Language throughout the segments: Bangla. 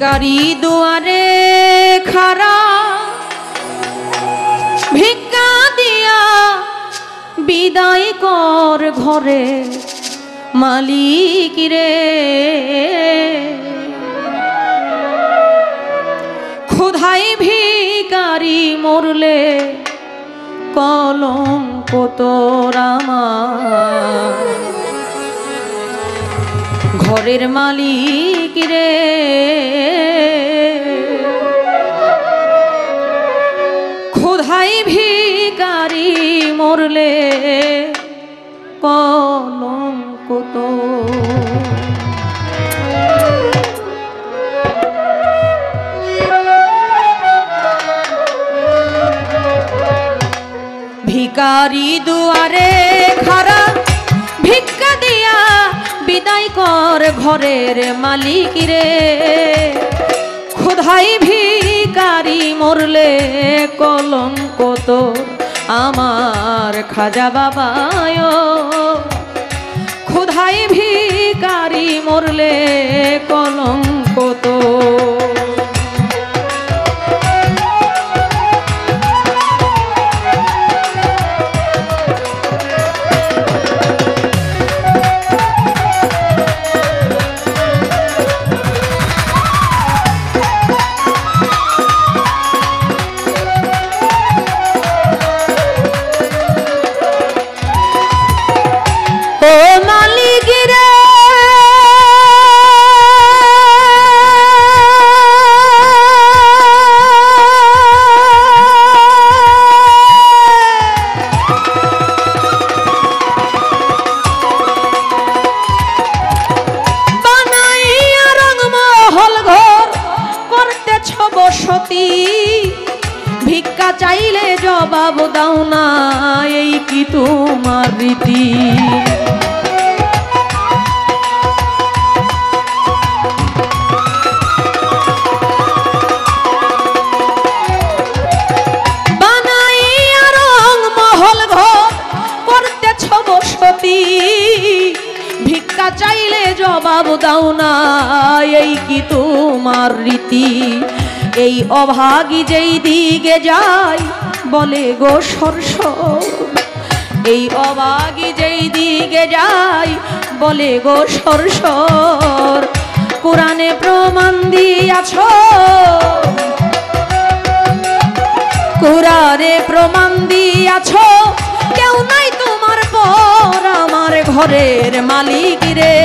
ভিখারি দুয়ারে খারা ভিক্ষা দিয়া বিদায় কর ঘরে মালিক রে। ক্ষুধায় ভিখারি মরলে কলঙ্ক তোর আমার ঘরের মালিক রে। ক্ষুধায় ভিখারি মরলে কলঙ্ক তোর। ভিখারি দুয়ারে খারা ভিক্ষা দিয়া বিদায় কর ঘরের মালিক রে। ক্ষুধায় ভিখারি মরলে কলঙ্ক তোর আমার খাজা বাবায়। ক্ষুধায় ভিখারি মরলে কলঙ্ক তোর। ভিক্ষা চাইলে জবাব দাও না, এই কি তোমার রীতি? বানাইয়া রং মহল ঘর করতেছ বসতি, ভিক্ষা চাইলে জবাব দাও না, এই কি তোমার রীতি? এই অভাগী যেই দিকে যায় বলে গো সরসর, এই অভাগী যেই দিকে যায় বলে গো সরসর। কোরআনে প্রমাণ দিয়াছ, কোরআনে প্রমাণ দিয়াছ, কেউ নাই তোমার পর আমার ঘরের মালিক রে।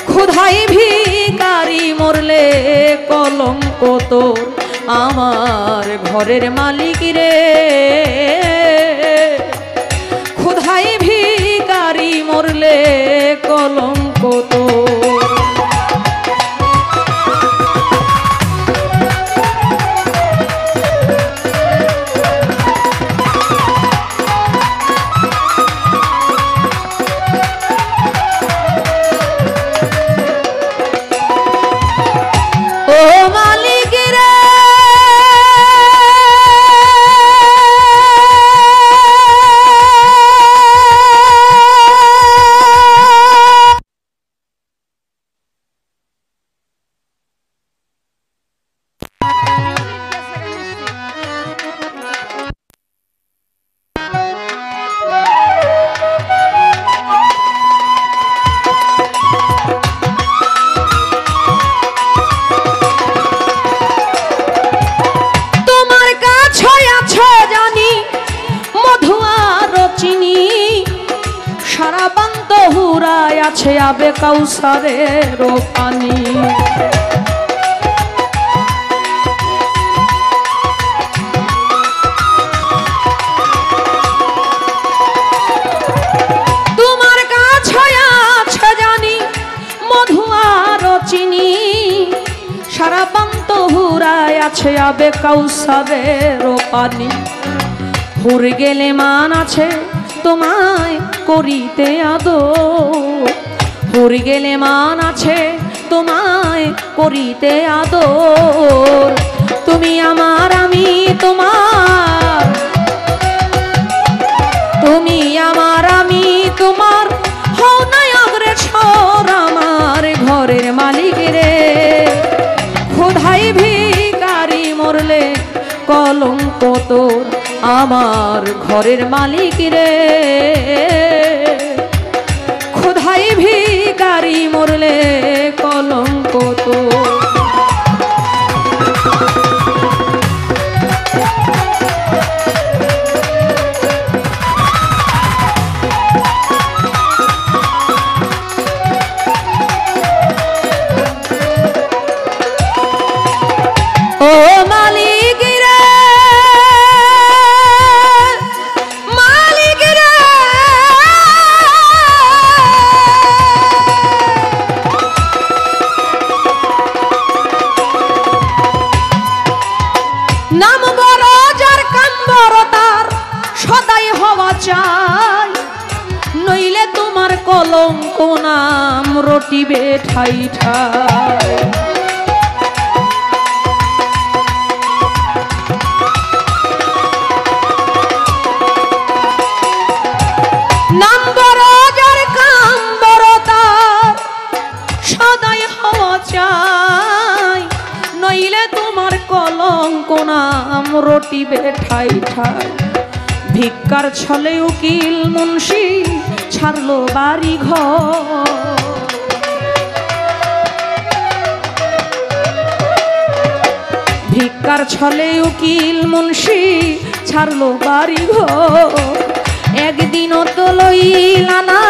ক্ষুধায় ভিখারি মরলে কলঙ্ক তোর আমার ঘরের মালিক রে। ক্ষুধায় ভিখারি মরলে কলঙ্ক তোর। আছে আবে কাউসারের পানি, তোমার কাছে আছে জানি মধু আর চিনি, সারা পান্ত হুরায় আছে আবে কাউসারের পানি। হুর গেলে মান আছে তোমায় করিতে আদর, হুর গেলে মান আছে তোমায় করিতে আদর। তুমি আমার আমি তোমার, তুমি আমার আমি তোমার, হও না অগ্রসর আমার ঘরের মালিক রে। তোর আমার ঘরের মালিক রে। খোদাই ভিখারি মরলে কলঙ্ক তোর। নইলে তোমার কলঙ্ক নাম রটিবে ঠাই ঠাই। নাম বড় যার কাম বড় তার সদাই হওয়া চাই। নইলে তোমার কলঙ্ক নাম রটিবে ঠাই ঠাই। ভিক্ষার ছলে উকিল মুন্সি ছাড়লো বাড়ি ঘর। ভিক্ষার ছলে উকিল মুন্সি ছাড়লো বাড়ি ঘর। একদিনও তো লইলা না,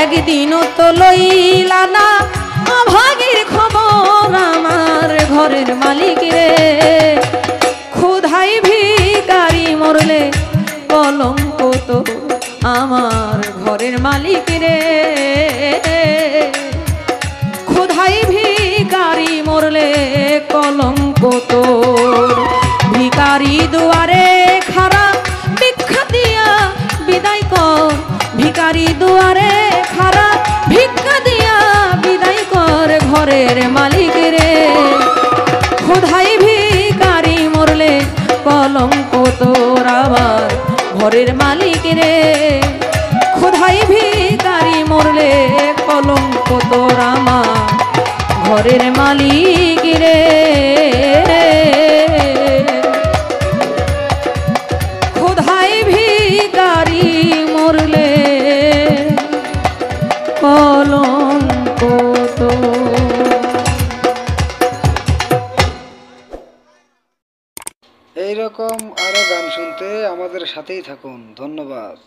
একদিনও তো লইলা না ভাগের খবর আমার ঘরের মালিক রে। খোদাই ভিখারি মরলে কলঙ্ক তো আমার ঘরের মালিক রে। খোদাই ভিখারি মরলে কলঙ্ক তোর। ভিখারি দুয়ারে খাড়া ভিক্ষা দিয়া বিদায় কর। ভিখারি দুয়ারে খাড়া ভিক্ষা দিয়া বিদায় কর ঘরের মালিক রে। খোদাই ভিখারি মরলে কলঙ্ক তোর আমার ঘরের মালিক রে। খোদাই ভিখারি মরলে কলঙ্ক তোর আমার ঘরের মালিক রে। খোদাই ভিখারি মরলে কলঙ্ক তোর। এইরকম আরো গান শুনতে আমাদের সাথেই থাকুন। ধন্যবাদ।